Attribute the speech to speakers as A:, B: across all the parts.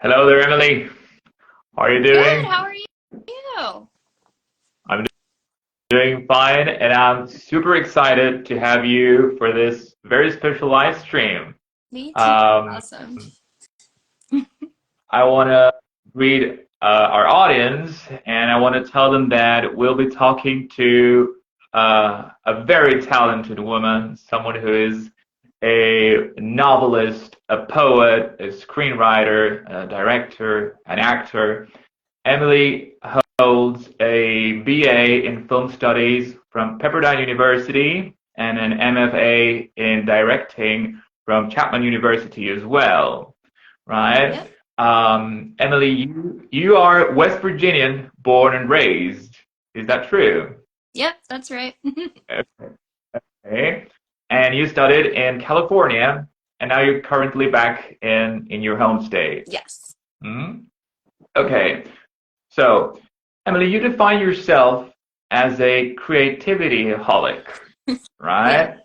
A: Hello there, Emily. How are you
B: Good.
A: doing?
B: How are you?
A: I'm doing fine, and I'm super excited to have you for this very special live stream.
B: Me too.
A: Um,
B: Awesome.
A: I want to greet our audience, and I want to tell them that we'll be talking to a very talented woman, someone who is a novelist, a poet, a screenwriter, a director, an actor. Emily holds a BA in film studies from Pepperdine University and an MFA in directing from Chapman University as well, right?
B: Yep.
A: Emily, you are West Virginian, born and raised. Is that true?
B: Yep, that's right.
A: Okay. And you studied in California, and now you're currently back in your home state.
B: Yes.
A: Hmm? Okay. So, Emily, you define yourself as a creativity holic,
B: Yeah.
A: right?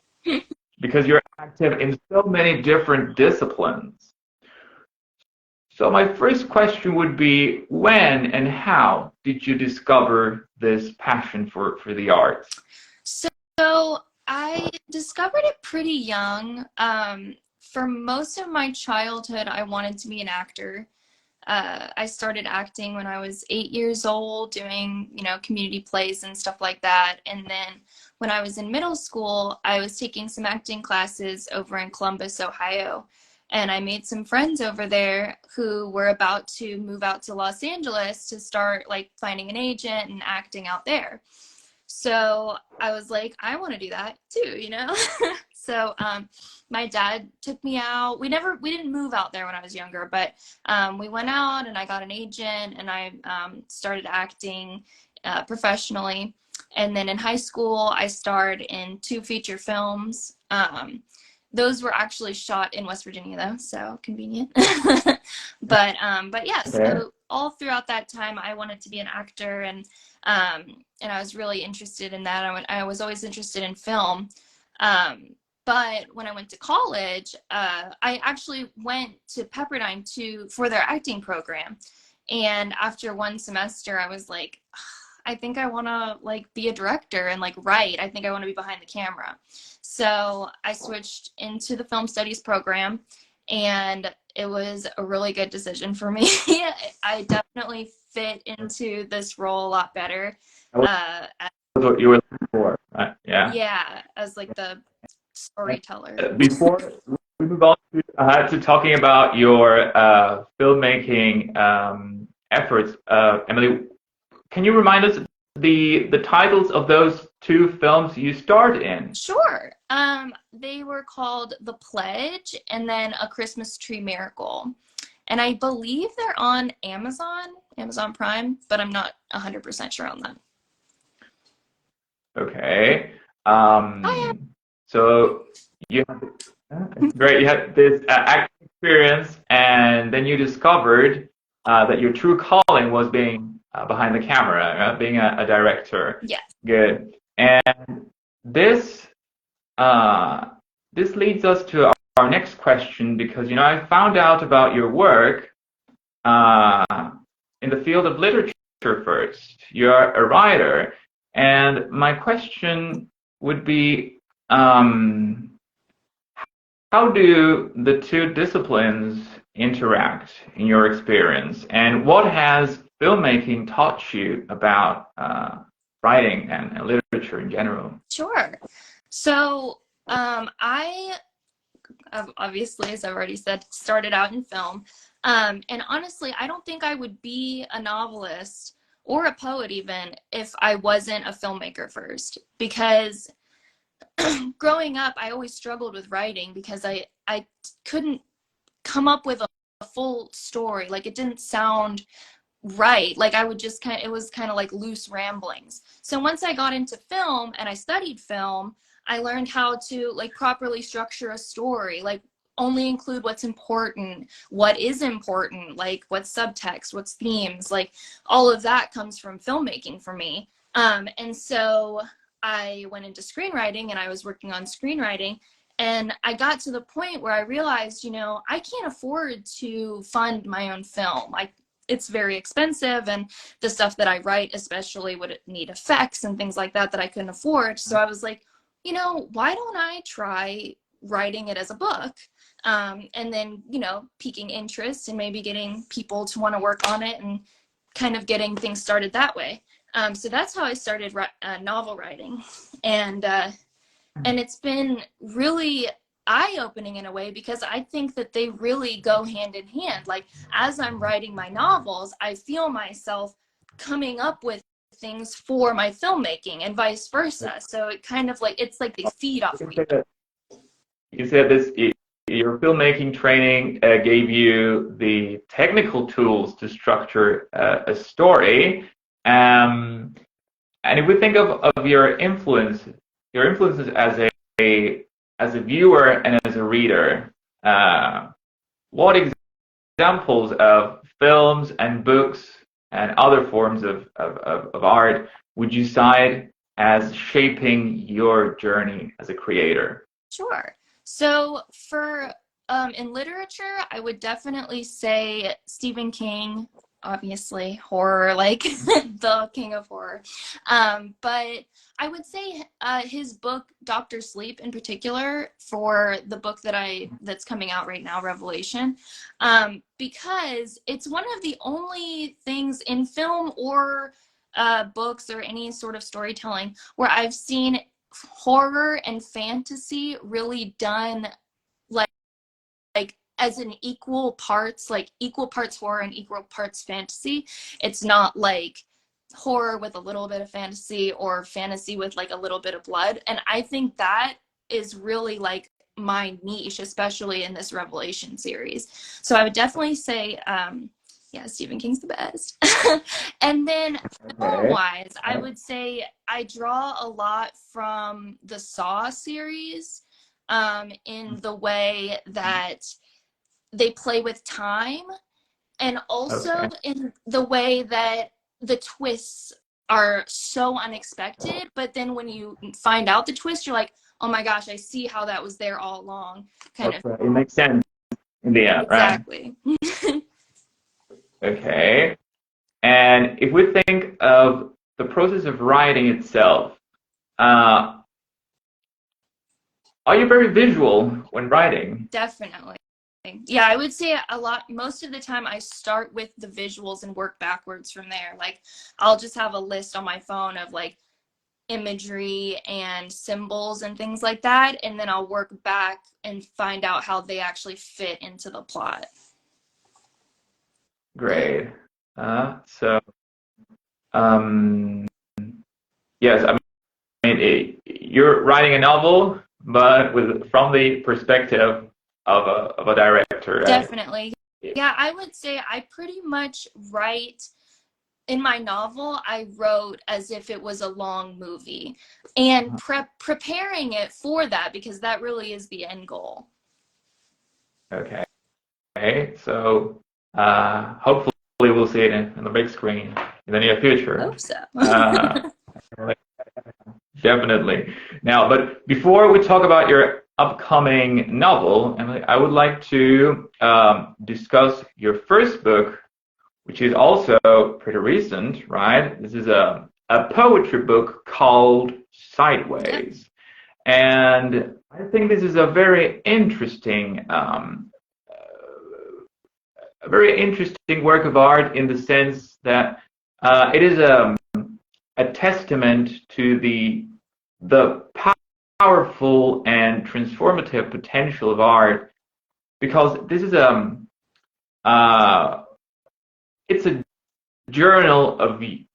A: Because you're active in so many different disciplines. So, my first question would be when and how did you discover this passion for the arts?
B: So I discovered it pretty young. For most of my childhood, I wanted to be an actor. I started acting when I was 8 years old, doing, community plays and stuff like that. And then when I was in middle school, I was taking some acting classes over in Columbus, Ohio. And I made some friends over there who were about to move out to Los Angeles to start like finding an agent and acting out there. So I was like, I want to do that too. So my dad took me out. We didn't move out there when I was younger, but we went out and I got an agent and I started acting professionally. And then in high school, I starred in 2 feature films. Those were actually shot in West Virginia though, so convenient. But yeah,
A: Okay.
B: so all throughout that time, I wanted to be an actor um, and I was really interested in that. I was always interested in film. Um, but when I went to college, I actually went to Pepperdine for their acting program. And after one semester, I was like, I think I want to like be a director and like write. I think I want to be behind the camera. So I switched into the film studies program, and it was a really good decision for me. I definitely fit into this role a lot better.
A: That was
B: Uh,
A: what you were looking for, right? Yeah.
B: yeah, as like the storyteller.
A: Before we move on to talking about your filmmaking efforts, Emily, can you remind us the titles of those two films you starred in?
B: Sure. They were called The Pledge and then A Christmas Tree Miracle. And I believe they're on Amazon Prime, but I'm not 100% sure on that.
A: Okay.
B: I
A: So you had great. You had this acting experience, and then you discovered that your true calling was being behind the camera, being a director.
B: Yes.
A: Good. And this uh, this leads us to our next question because I found out about your work uh, in the field of literature first. You're a writer, and my question would be, how do the two disciplines interact in your experience, and what has filmmaking taught you about writing and literature in general?
B: Sure. So, I obviously, as I've already said, started out in film. And honestly, I don't think I would be a novelist or a poet even if I wasn't a filmmaker first. Because growing up, I always struggled with writing because I couldn't come up with a full story. Like it didn't sound right. Like I would just it was kind of like loose ramblings. So once I got into film and I studied film, I learned how to like properly structure a story, like only include what's important, what is important, like what's subtext, what's themes, like all of that comes from filmmaking for me. And so I went into screenwriting and I was working on screenwriting. And I got to the point where I realized, I can't afford to fund my own film. It's very expensive, and the stuff that I write especially would need effects and things like that I couldn't afford. So I was like, why don't I try writing it as a book? And then, piquing interest and maybe getting people to want to work on it and kind of getting things started that way. So that's how I started novel writing. And it's been really eye-opening in a way, because I think that they really go hand in hand. Like, as I'm writing my novels, I feel myself coming up with things for my filmmaking and vice versa. So it kind of it's like they feed off me.
A: You said this, your filmmaking training gave you the technical tools to structure a story. And if we think of your influences as a viewer and as a reader, what examples of films and books and other forms of art would you cite as shaping your journey as a creator?
B: Sure. So for in literature, I would definitely say Stephen King, obviously horror, like the king of horror. But I would say his book Doctor Sleep in particular, for the book that's coming out right now, Revelation, because it's one of the only things in film or books or any sort of storytelling where I've seen horror and fantasy really done like as an equal parts horror and equal parts fantasy. It's not like horror with a little bit of fantasy or fantasy with like a little bit of blood. And I think that is really like my niche, especially in this Revelation series. So I would definitely say yeah, Stephen King's the best. And then film-wise, I would say I draw a lot from the Saw series, in the way that they play with time, and also in the way that the twists are so unexpected, but then when you find out the twist, you're like, oh my gosh, I see how that was there all along.
A: It makes sense in the end,
B: exactly.
A: Right? Okay. And if we think of the process of writing itself, are you very visual when writing?
B: Definitely. Yeah, I would say most of the time I start with the visuals and work backwards from there. Like, I'll just have a list on my phone of like imagery and symbols and things like that, and then I'll work back and find out how they actually fit into the plot.
A: Great. Yes, I mean, you're writing a novel, but from the perspective of a director, right?
B: Definitely. Yeah, I would say I pretty much write. In my novel, I wrote as if it was a long movie, and preparing it for that, because that really is the end goal.
A: Okay. So hopefully we'll see it in the big screen in the near future.
B: Hope so.
A: Definitely. Now, but before we talk about your upcoming novel, Emily, I would like to discuss your first book, which is also pretty recent, right? This is a poetry book called Sideways. Yep. And I think this is a very interesting work of art, in the sense that it is a testament to the powerful and transformative potential of art, because this is it's a journal of a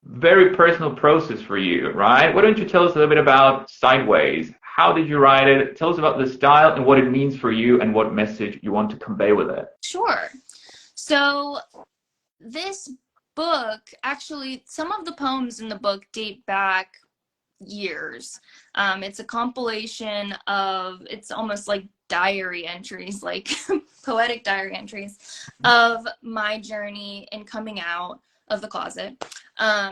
A: very personal process for you, right? Why don't you tell us a little bit about Sideways? How did you write it? Tell us about the style and what it means for you and what message you want to convey with it.
B: Sure. So this book, actually, some of the poems in the book date back years. It's a compilation of, it's almost like diary entries, like poetic diary entries of my journey in coming out. of the closet.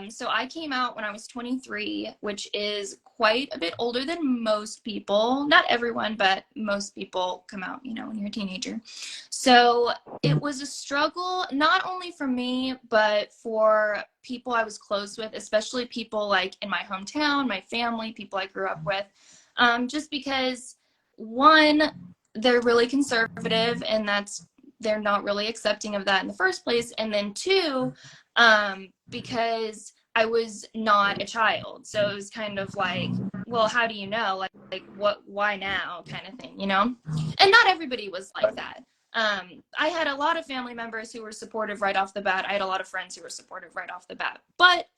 B: So I came out when I was 23, which is quite a bit older than most people. Not everyone, but most people come out, you know, when you're a teenager. So it was a struggle, not only for me, but for people I was close with, especially people like in my hometown, my family, people I grew up with, just because, one, they're really conservative, and they're not really accepting of that in the first place. And then two, because I was not a child. So it was kind of like, well, how do you know? Why now kind of thing, you know? And not everybody was like that. I had a lot of family members who were supportive right off the bat. I had a lot of friends who were supportive right off the bat. But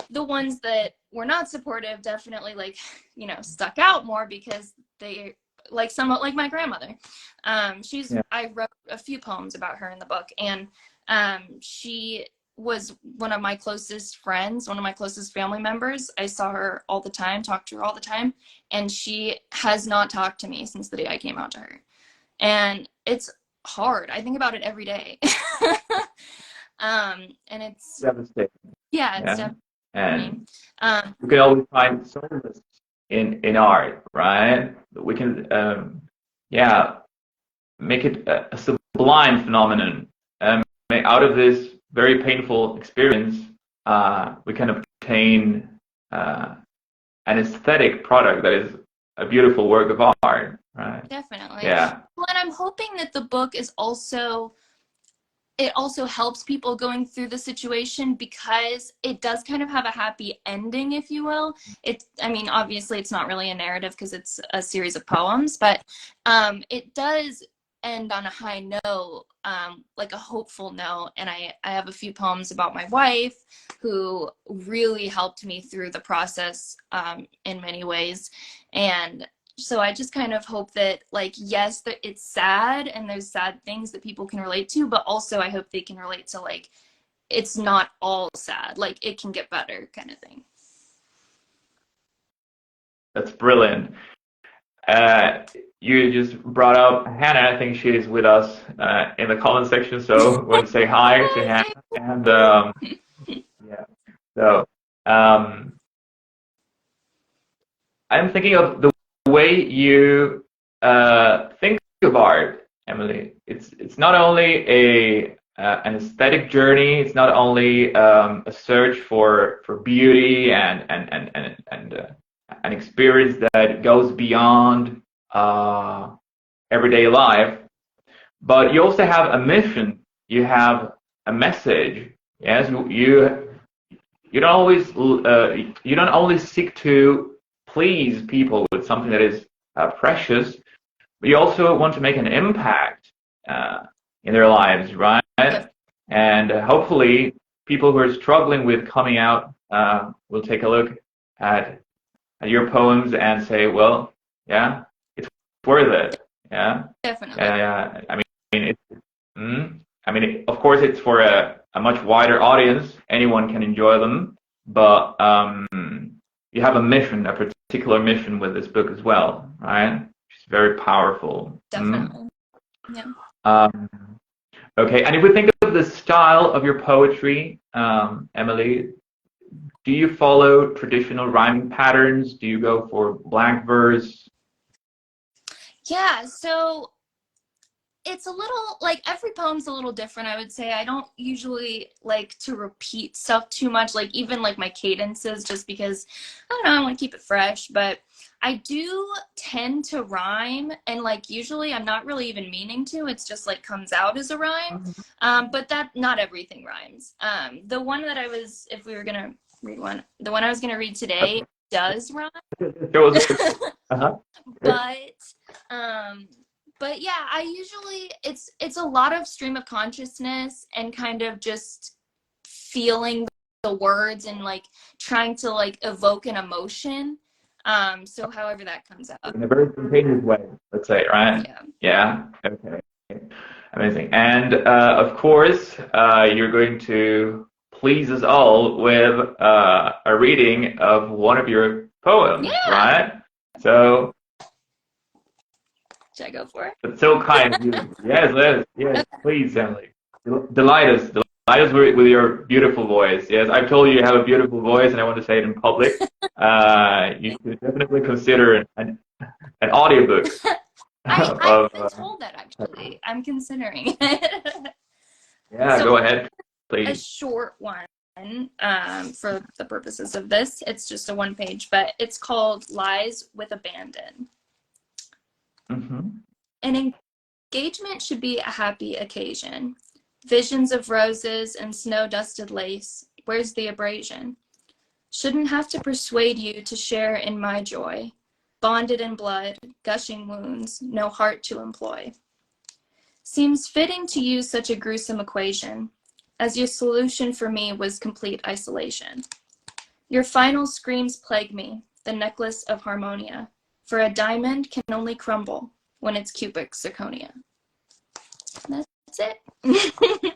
B: the ones that were not supportive definitely, like, you know, stuck out more because they, like, somewhat like my grandmother. I wrote a few poems about her in the book, and she was one of my closest friends, one of my closest family members. I saw her all the time, talked to her all the time, and she has not talked to me since the day I came out to her. And it's hard. I think about it every day. And it's
A: devastating.
B: yeah, it's
A: Yeah.
B: definitely.
A: And you can always find solace in art, right? We can, make it a sublime phenomenon. Out of this very painful experience, we can obtain an aesthetic product that is a beautiful work of art, right?
B: Definitely.
A: Yeah.
B: Well, and I'm hoping that the book is also, it also helps people going through the situation, because it does kind of have a happy ending, if you will. I mean, obviously it's not really a narrative because it's a series of poems, but it does end on a high note, like a hopeful note. And I have a few poems about my wife, who really helped me through the process in many ways. And so I just kind of hope that, like, yes, that it's sad and there's sad things that people can relate to, but also I hope they can relate to, like, it's not all sad, like it can get better kind of thing.
A: That's brilliant. You just brought up Hannah. I think she is with us in the comment section, so I want to say hi to Hannah. And yeah, so I'm thinking of the way you think of art, Emily. It's not only an aesthetic journey. It's not only a search for beauty and an experience that goes beyond everyday life, but you also have a mission. You have a message. Yes, you don't always you don't only seek to please people with something that is precious, but you also want to make an impact in their lives, right?
B: Yep.
A: And hopefully, people who are struggling with coming out will take a look at your poems and say, well, yeah, it's worth it. Yeah.
B: Definitely.
A: Yeah. I mean, of course, it's for a much wider audience. Anyone can enjoy them, but you have a mission, a particular mission with this book as well, right? Which is very powerful.
B: Definitely. Yeah.
A: Okay, and if we think of the style of your poetry, Emily, do you follow traditional rhyming patterns? Do you go for blank verse?
B: Yeah, so it's a little, like, every poem's a little different, I would say. I don't usually like to repeat stuff too much, like even like my cadences, just because, I don't know, I want to keep it fresh. But I do tend to rhyme, and like usually I'm not really even meaning to, it's just like comes out as a rhyme. But that, not everything rhymes. The one that I was, if we were gonna read one, the one I was gonna read today does rhyme.
A: Uh-huh.
B: But yeah, I usually, it's a lot of stream of consciousness and kind of just feeling the words and like trying to like evoke an emotion. So however that comes out.
A: In a very spontaneous way, let's say, right?
B: Yeah.
A: Yeah. Okay. Amazing. And of course, you're going to please us all with a reading of one of your poems, right? So.
B: Should I go for it?
A: That's so kind of you. Yes, please, Emily. Delight us. us with your beautiful voice. Yes, I've told you you have a beautiful voice, and I want to say it in public. You should definitely consider an audiobook
B: I've
A: of.
B: been told that actually. I'm considering it.
A: Yeah,
B: So
A: go ahead,
B: a
A: please.
B: short one, for the purposes of this. It's just a one page, but it's called Lies with Abandon.
A: Mm-hmm.
B: An engagement should be a happy occasion. Visions of roses and snow-dusted lace. Where's the abrasion? Shouldn't have to persuade you to share in my joy. Bonded in blood, gushing wounds, no heart to employ. Seems fitting to use such a gruesome equation, as your solution for me was complete isolation. Your final screams plague me, the necklace of harmonia, for a diamond can only crumble when it's cubic zirconia. That's it.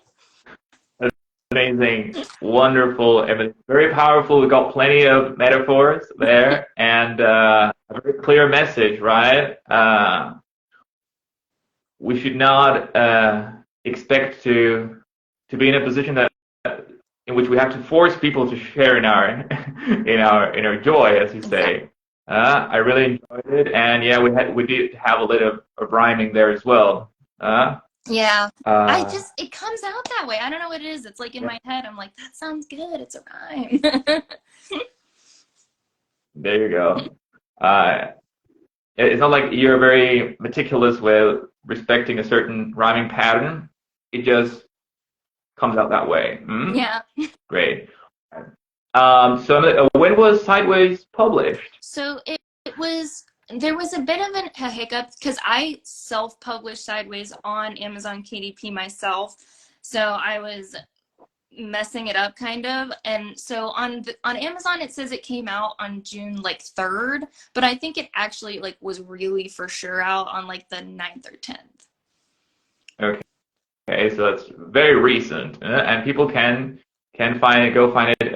A: Amazing, wonderful, and very powerful. We got plenty of metaphors there, and a very clear message, right? We should not expect to be in a position that in which we have to force people to share in our in our joy, as you say. I really enjoyed it, and yeah, we did have a little of rhyming there as well.
B: Yeah.
A: Uh,
B: It comes out that way. I don't know what it is. It's like in my head, I'm like, that sounds good. It's a rhyme.
A: there you go. Uh, it's not like you're very meticulous with respecting a certain rhyming pattern. It just comes out that way.
B: Yeah.
A: Great. So when was Sideways published?
B: So there was a bit of a hiccup because I self-published Sideways on Amazon KDP myself. So I was messing it up kind of, and so on Amazon it says it came out on June like 3rd, but I think it actually like was really for sure out on like the 9th or 10th.
A: Okay, so that's very recent, and people can go find it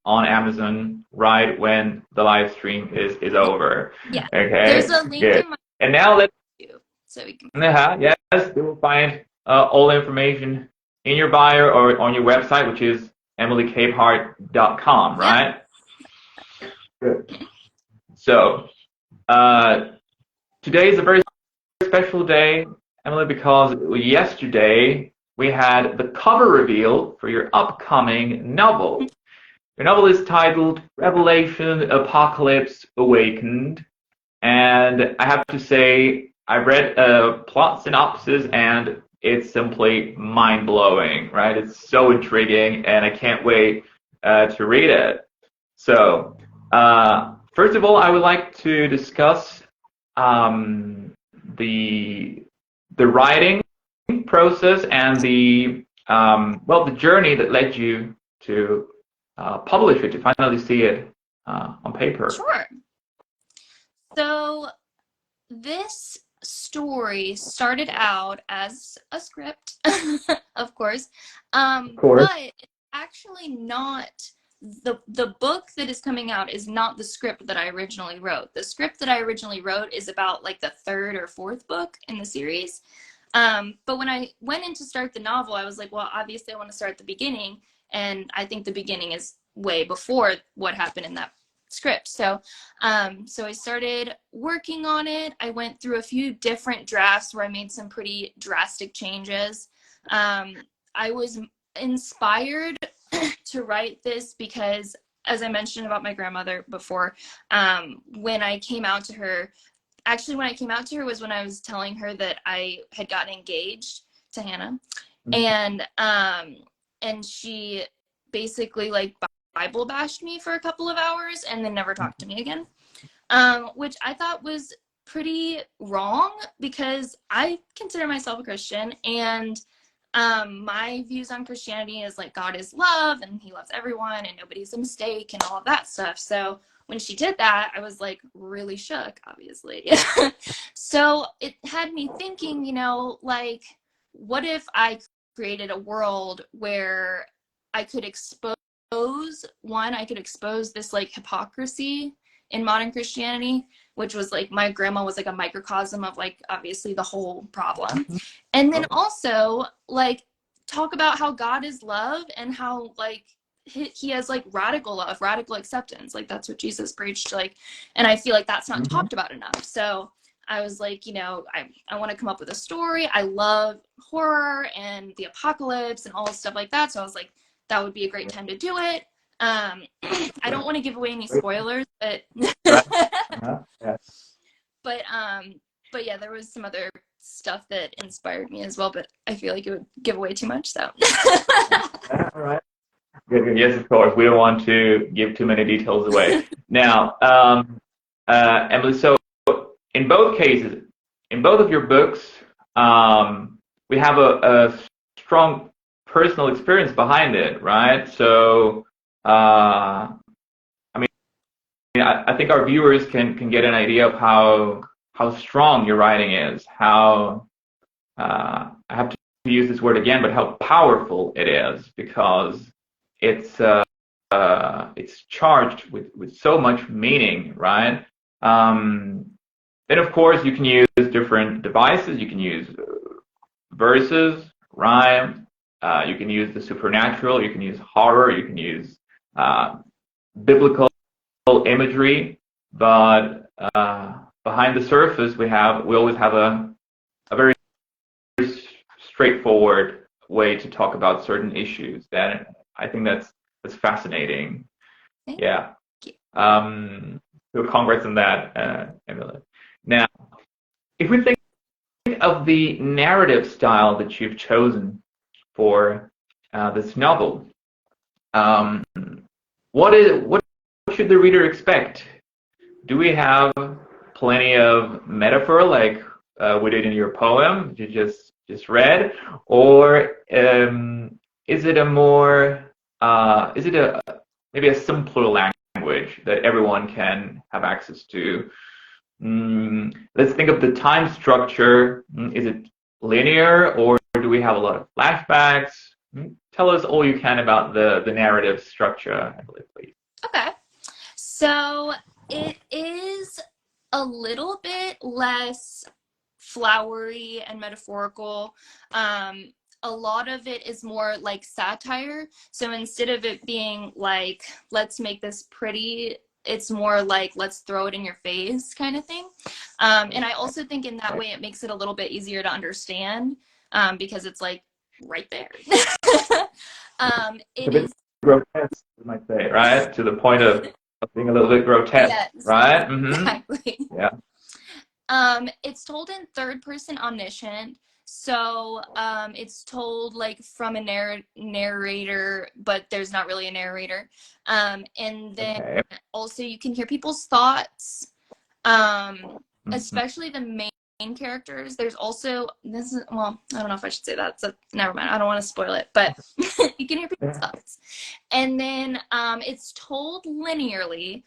A: on Amazon right when the live stream is over.
B: Yeah,
A: Okay,
B: there's a link
A: good.
B: in my
A: And now let's
B: video, so we can.
A: yes, you will find all the information in your bio or on your website, which is emilycapeheart.com, right?
B: Yep.
A: Good. So today is a very special day, Emily, because yesterday we had the cover reveal for your upcoming novel. Your novel is titled Revelation Apocalypse Awakened, and I have to say I read a plot synopsis and it's simply mind-blowing, right? It's so intriguing and I can't wait to read it. So, first of all, I would like to discuss the writing process and the journey that led you to publish it, to finally see it on paper.
B: Sure. So this story started out as a script, of course, but it's actually not. The book that is coming out is not the script that I originally wrote. The script that I originally wrote is about like the 3rd or 4th book in the series. But when I went in to start the novel, I was like, well, obviously I want to start at the beginning. And I think the beginning is way before what happened in that script. So I started working on it. I went through a few different drafts where I made some pretty drastic changes. I was inspired to write this because, as I mentioned about my grandmother before, when I came out to her was when I was telling her that I had gotten engaged to Hannah. And she basically like Bible bashed me for a couple of hours and then never talked to me again, which I thought was pretty wrong because I consider myself a Christian, and my views on Christianity is like God is love and he loves everyone and nobody's a mistake and all of that stuff. So when she did that, I was like really shook, obviously. So it had me thinking, like, what if I created a world where I could expose this like hypocrisy in modern Christianity, which was like my grandma was like a microcosm of like obviously the whole problem. And then also like talk about how God is love and how like he has like radical love, radical acceptance. Like that's what Jesus preached. Like, and I feel like that's not talked about enough. So I was like, you know, I want to come up with a story. I love horror and the apocalypse and all stuff like that. So I was like, that would be a great time to do it. I don't want to give away any spoilers, but
A: Right. Yeah.
B: but yeah, there was some other stuff that inspired me as well, but I feel like it would give away too much, so.
A: All right. Good, good. Yes, of course. We don't want to give too many details away. Now, Emily, so in both cases, in both of your books, we have a strong personal experience behind it, right? So, I think our viewers can get an idea of how strong your writing is, how I have to use this word again, but how powerful it is, because it's charged with so much meaning, right? Then of course you can use different devices. You can use verses, rhyme. You can use the supernatural. You can use horror. You can use biblical imagery, but behind the surface we always have a very straightforward way to talk about certain issues. That I think that's fascinating. Yeah. So congrats on that, Emily. Now, if we think of the narrative style that you've chosen for this novel, what should the reader expect? Do we have plenty of metaphor like we did in your poem you just read, or is it maybe a simpler language that everyone can have access to? Let's think of the time structure. Is it linear, or do we have a lot of flashbacks? Tell us all you can about the narrative structure, Emily, please.
B: Okay. So it is a little bit less flowery and metaphorical. A lot of it is more like satire. So instead of it being like, let's make this pretty, it's more like, let's throw it in your face kind of thing. And I also think in that way it makes it a little bit easier to understand, because it's like right there. It is
A: Grotesque, you might say, right? To the point of being a little bit grotesque,
B: yes,
A: right?
B: exactly.
A: Yeah.
B: It's told in third person omniscient. So it's told like from a narrator, but there's not really a narrator. And then also you can hear people's thoughts, especially the main characters. There's also, well, I don't know if I should say that, so never mind. I don't want to spoil it, but you can hear people's thoughts. And then it's told linearly.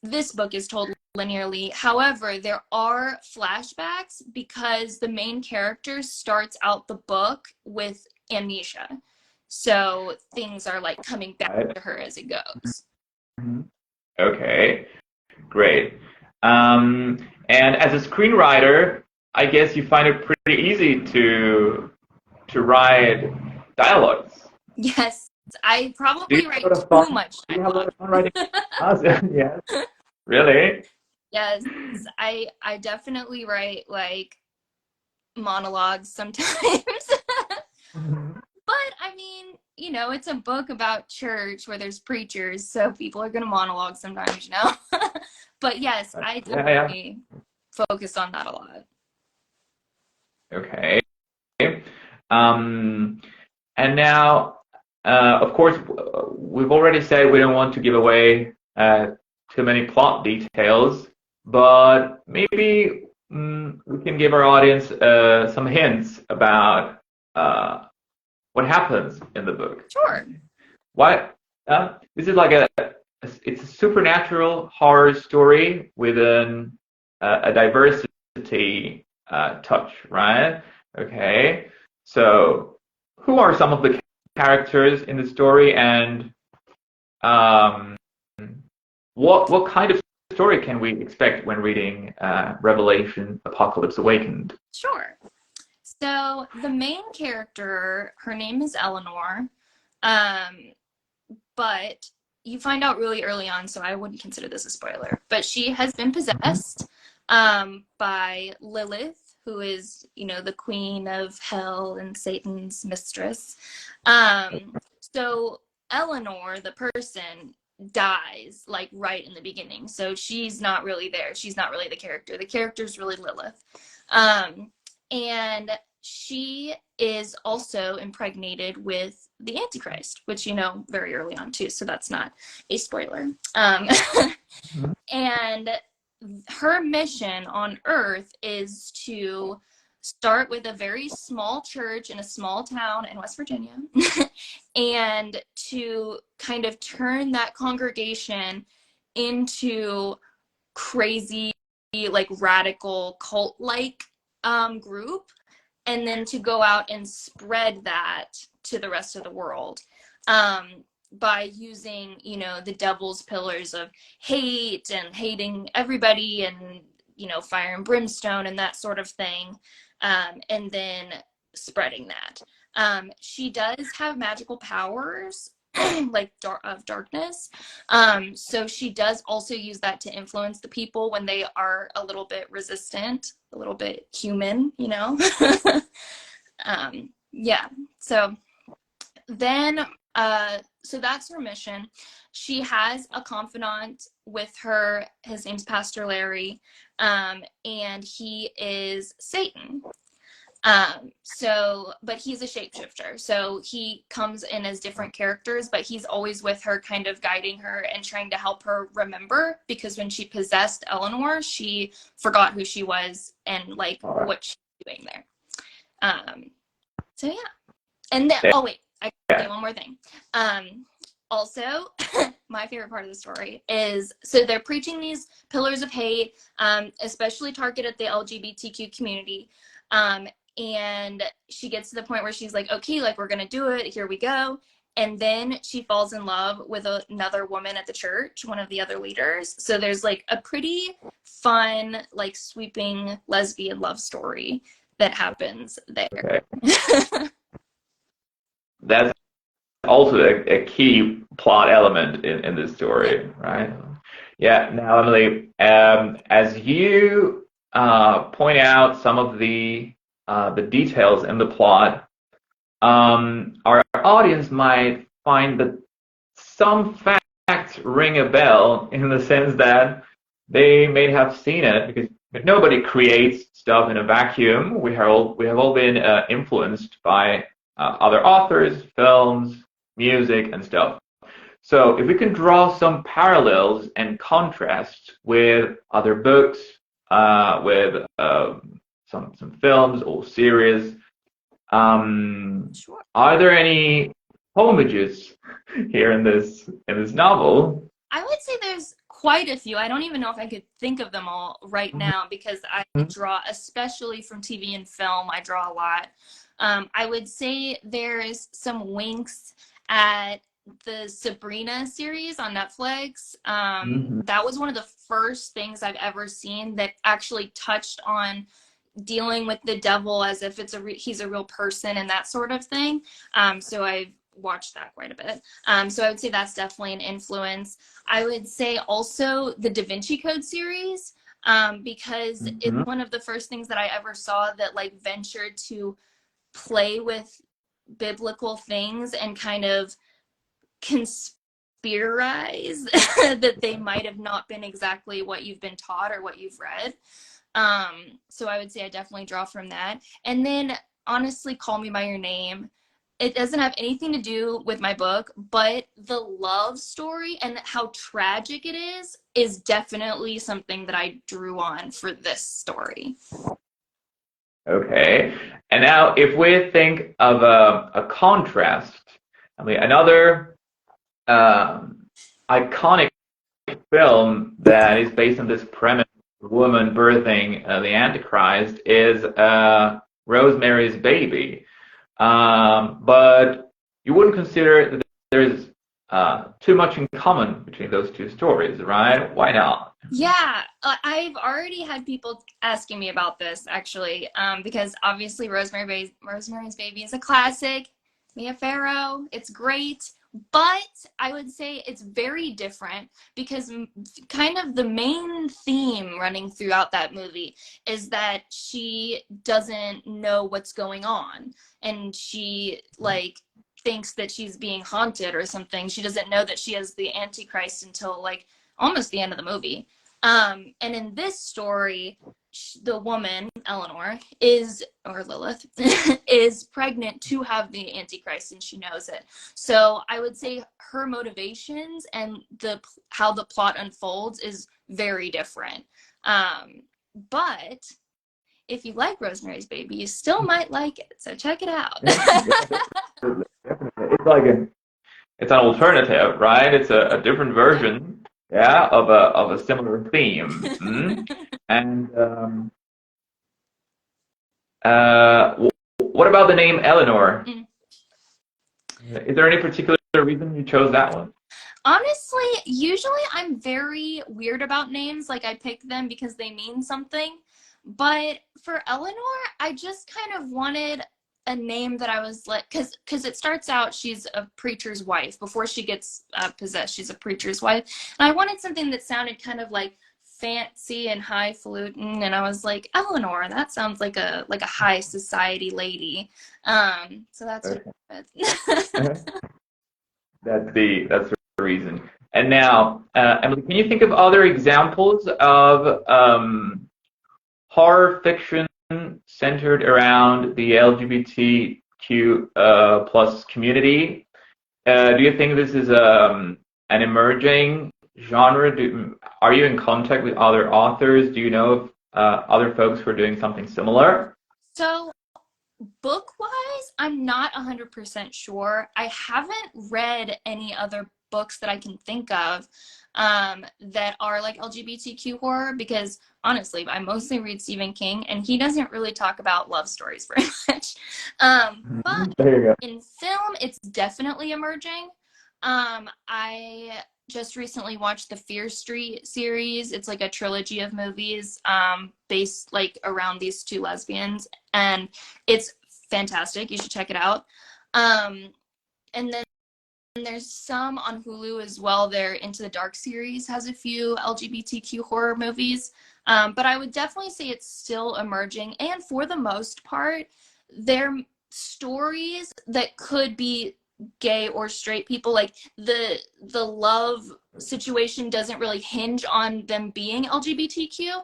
B: This book is told linearly. However, there are flashbacks because the main character starts out the book with amnesia. So things are like coming back to her as it goes.
A: Okay, great. And as a screenwriter, I guess you find it pretty easy to write dialogues.
B: Yes, I probably write too much dialogue.
A: Do you have a lot of fun writing? Yes. Really?
B: Yes, I definitely write like monologues sometimes. But I mean, you know, it's a book about church where there's preachers, so people are gonna monologue sometimes, you know. But yes, I definitely focus on that a lot.
A: Okay. And now, of course, we've already said we don't want to give away too many plot details, but maybe we can give our audience some hints about what happens in the book.
B: Sure.
A: Why? This is like it's a supernatural horror story with a diversity touch, right? Okay. So, who are some of the characters in the story, and what kind of story can we expect when reading Revelation: Apocalypse Awakened?
B: Sure. So the main character, her name is Eleanor, um, but you find out really early on, so I wouldn't consider this a spoiler. But she has been
A: Mhm.
B: possessed by Lilith, who is, the queen of hell and Satan's mistress. So Eleanor, the person, dies like right in the beginning. So she's not really there. She's not really the character. The character's really Lilith. Um, and she is also impregnated with the Antichrist, which you know very early on too, so that's not a spoiler. And her mission on Earth is to start with a very small church in a small town in West Virginia and to kind of turn that congregation into crazy, like radical cult like group, and then to go out and spread that to the rest of the world, by using, the devil's pillars of hate and hating everybody, and, fire and brimstone and that sort of thing, and then spreading that. She does have magical powers, like of darkness. So she does also use that to influence the people when they are a little bit resistant, a little bit human. Yeah. So then, so that's her mission. She has a confidant with her. His name's Pastor Larry, and he is Satan. But he's a shapeshifter. So he comes in as different characters, but he's always with her, kind of guiding her and trying to help her remember, because when she possessed Eleanor, she forgot who she was and like
A: All right.
B: what she's doing there. So yeah. And then, oh wait, I gotta say one more thing. Also, my favorite part of the story is, so they're preaching these pillars of hate, especially targeted at the LGBTQ community. And she gets to the point where she's like, okay, like we're gonna do it, here we go. And then she falls in love with another woman at the church, one of the other leaders. So there's like a pretty fun, like sweeping lesbian love story that happens there.
A: Okay. That's also a key plot element in this story, right? Yeah. Now, Emily, as you point out some of the details in the plot, our audience might find that some facts ring a bell, in the sense that they may have seen it, because nobody creates stuff in a vacuum. We have all been influenced by other authors, films, music, and stuff. So if we can draw some parallels and contrasts with other books, with some films or series,
B: Sure.
A: are there any homages here in this novel?
B: I would say there's quite a few. I don't even know if I could think of them all right now, because I draw, especially from TV and film, I draw a lot. I would say there's some winks at the Sabrina series on Netflix.
A: Mm-hmm.
B: That was one of the first things I've ever seen that actually touched on dealing with the devil as if he's a real person and that sort of thing. So I've watched that quite a bit. So I would say that's definitely an influence. I would say also the Da Vinci Code series, because it's one of the first things that I ever saw that like ventured to play with biblical things and kind of conspiracize that they might have not been exactly what you've been taught or what you've read. So I would say I definitely draw from that. And then honestly, Call Me by Your Name. It doesn't have anything to do with my book, but the love story and how tragic it is definitely something that I drew on for this story.
A: Okay. And now, if we think of a contrast, I mean, another iconic film that is based on this premise, woman birthing the Antichrist, is Rosemary's Baby. But you wouldn't consider that there's too much in common between those two stories, right? Why not?
B: Yeah, I've already had people asking me about this actually, because obviously Rosemary's Baby is a classic. Mia Farrow, it's great, but I would say it's very different because kind of the main theme running throughout that movie is that she doesn't know what's going on, and she like thinks that she's being haunted or something. She doesn't know that she has the Antichrist until like almost the end of the movie. And in this story, the woman, Eleanor, or Lilith, is pregnant to have the Antichrist, and she knows it. So I would say her motivations and how the plot unfolds is very different. But if you like Rosemary's Baby, you still might like it. So check it out.
A: Yeah, definitely, definitely. It's like it's an alternative, right? It's a different version, yeah, of a similar theme. Mm? And what about the name Eleanor?
B: Mm.
A: Is there any particular reason you chose that one?
B: Honestly, usually I'm very weird about names. Like I pick them because they mean something. But for Eleanor, I just kind of wanted a name that I was like, because it starts out she's a preacher's wife before she gets possessed. She's a preacher's wife, and I wanted something that sounded kind of like fancy and highfalutin. And I was like, Eleanor, that sounds like a high society lady. So that's what
A: Okay.
B: it
A: That's the reason. And now, Emily, can you think of other examples of horror fiction centered around the LGBTQ plus community? Do you think this is an emerging genre? Are you in contact with other authors? Do you know of other folks who are doing something similar?
B: So book wise, I'm not 100% sure. I haven't read any other books that I can think of that are like LGBTQ horror because honestly, I mostly read Stephen King and he doesn't really talk about love stories very much. But
A: There you go.
B: in film, it's definitely emerging. I just recently watched the Fear Street series. It's like a trilogy of movies based like around these two lesbians, and it's fantastic. You should check it out. And then there's some on Hulu as well. Their Into the Dark series has a few LGBTQ horror movies. But I would definitely say it's still emerging. And for the most part, they're stories that could be gay or straight people. Like the love situation doesn't really hinge on them being LGBTQ.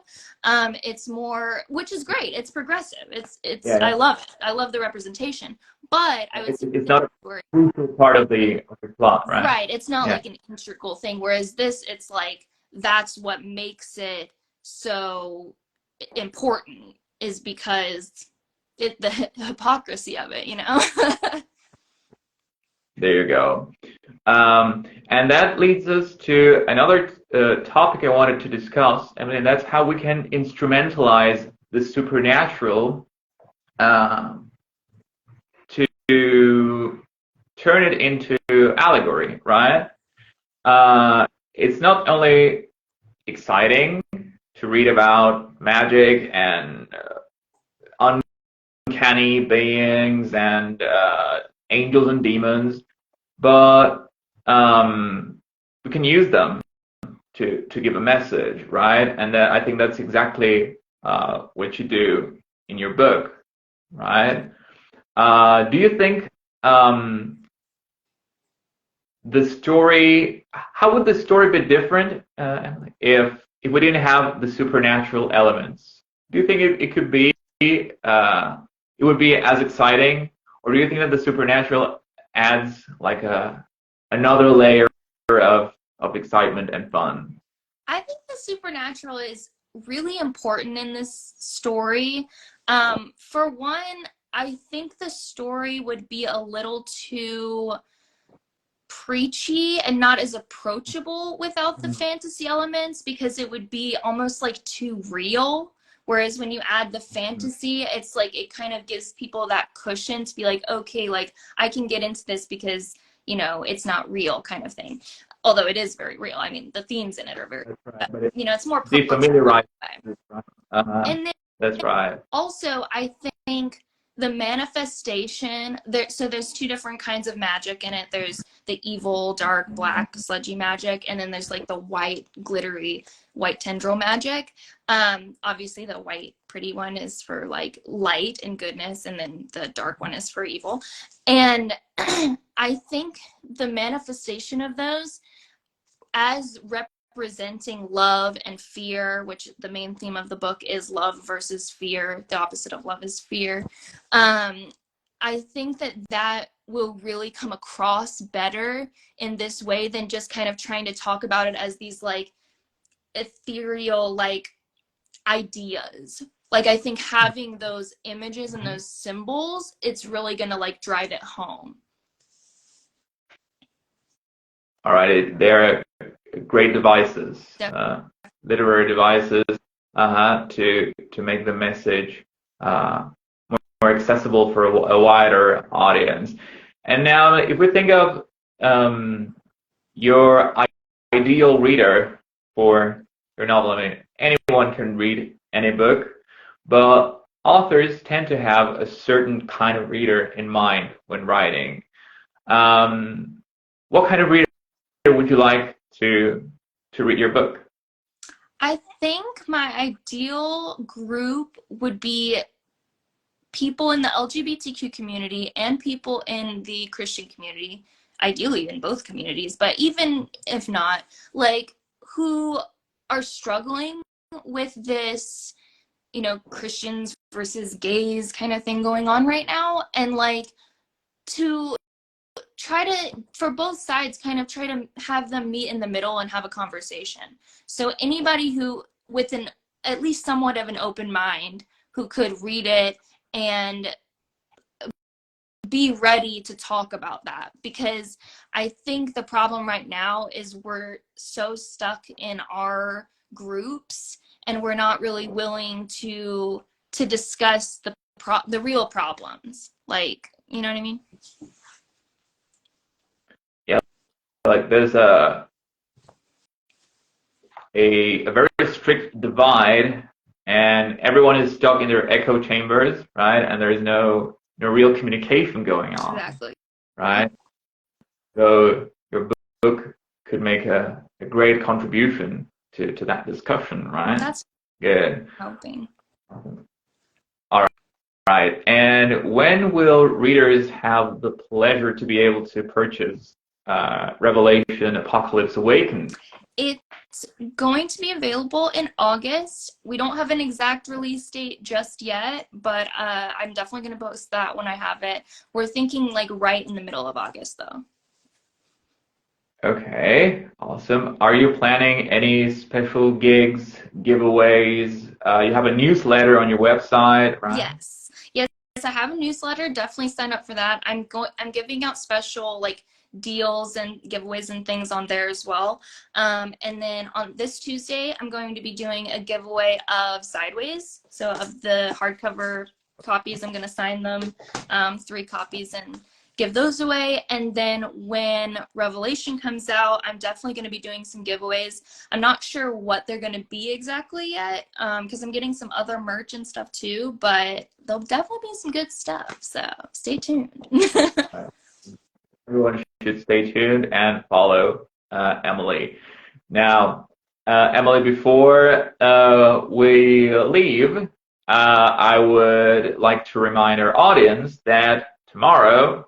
B: It's more, which is great. It's progressive. It's
A: Yeah,
B: I
A: yeah.
B: love it. I love the representation. But I would say
A: It's not a
B: story.
A: crucial part of the plot, right?
B: Right. It's not
A: Yeah.
B: like an integral thing. Whereas this, it's like that's what makes it so important is because the hypocrisy of it, you know?
A: There you go. And that leads us to another topic I wanted to discuss, and that's how we can instrumentalize the supernatural um, to turn it into allegory, right? It's not only exciting to read about magic and uncanny beings and angels and demons, but we can use them to give a message, right? And I think that's exactly what you do in your book, right? Do you think the story, how would the story be different if we didn't have the supernatural elements? Do you think it could be it would be as exciting, or do you think that the supernatural adds like a another layer of excitement and fun?
B: I think the supernatural is really important in this story. For one, I think the story would be a little too preachy and not as approachable without the fantasy elements because it would be almost like too real. Whereas when you add the fantasy, it's like it kind of gives people that cushion to be like, okay, like I can get into this because, you know, it's not real kind of thing. although it is very real. I mean, the themes in it are very,
A: That's right. But
B: you know, it's more
A: defamiliarize. That's right.
B: and then
A: That's right.
B: also, I think the manifestation there. So there's two different kinds of magic in it. There's the evil, dark, black, sludgy magic, and then there's like the white, glittery, white tendril magic. Obviously, the white, pretty one is for like light and goodness, and then the dark one is for evil. And I think the manifestation of those as representing love and fear, which the main theme of the book is love versus fear. The opposite of love is fear. I think that will really come across better in this way than just kind of trying to talk about it as these like ethereal like ideas. Like I think having those images and those symbols, it's really gonna like drive it home.
A: All right, they're great devices, literary devices, to make the message more accessible for a wider audience. And now, if we think of your ideal reader for your novel, I mean, anyone can read any book, but authors tend to have a certain kind of reader in mind when writing. What kind of reader would you like to read your book?
B: I think my ideal group would be people in the LGBTQ community and people in the Christian community, ideally in both communities, but even if not, like who are struggling with this, you know, Christians versus gays kind of thing going on right now, and like to try to, for both sides, kind of try to have them meet in the middle and have a conversation. So anybody who, with an at least somewhat of an open mind, who could read it and be ready to talk about that. Because I think the problem right now is we're so stuck in our groups and we're not really willing to discuss the real problems. Like, you know what I mean?
A: Yeah, like there's a very strict divide, and everyone is stuck in their echo chambers, right? And there is no real communication going on.
B: Exactly.
A: Right? So your book could make a great contribution to that discussion, right?
B: That's
A: good.
B: Helping.
A: All right. And when will readers have the pleasure to be able to purchase Revelation Apocalypse Awakened?
B: It's going to be available in August. We don't have an exact release date just yet, but I'm definitely going to post that when I have it. We're thinking like right in the middle of August, though.
A: Okay, awesome. Are you planning any special gigs, giveaways? You have a newsletter on your website, right?
B: Yes, I have a newsletter. Definitely sign up for that. I'm giving out special like deals and giveaways and things on there as well. And then on this Tuesday, I'm going to be doing a giveaway of Sideways. So of the hardcover copies, I'm going to sign them, 3 copies, and give those away. And then when Revelation comes out, I'm definitely going to be doing some giveaways. I'm not sure what they're going to be exactly yet, because I'm getting some other merch and stuff too, but there'll definitely be some good stuff. So stay tuned.
A: Everyone should stay tuned and follow Emily. Now, Emily, before we leave, I would like to remind our audience that tomorrow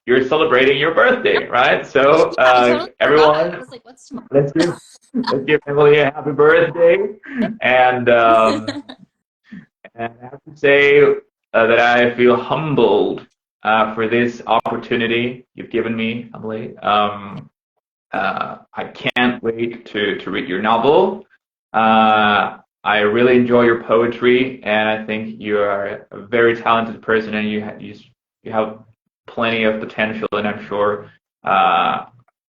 A: you're celebrating your birthday, right? So everyone, I was like, what's tomorrow? let's give Emily a happy birthday, and I have to say that I feel humbled for this opportunity you've given me, Emily. I can't wait to read your novel. I really enjoy your poetry, and I think you are a very talented person, and you have plenty of potential, and I'm sure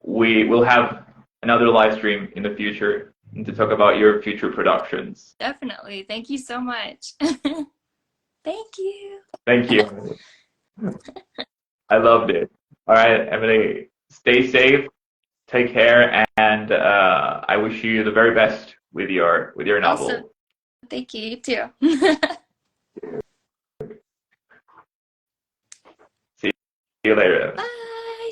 A: we will have another live stream in the future to talk about your future productions.
B: Definitely. Thank you so much. Thank you.
A: Thank you. I loved it. All right, Emily, stay safe Take care, and I wish you the very best with your
B: Awesome.
A: novel.
B: Thank you. You too.
A: See you later.
B: Bye.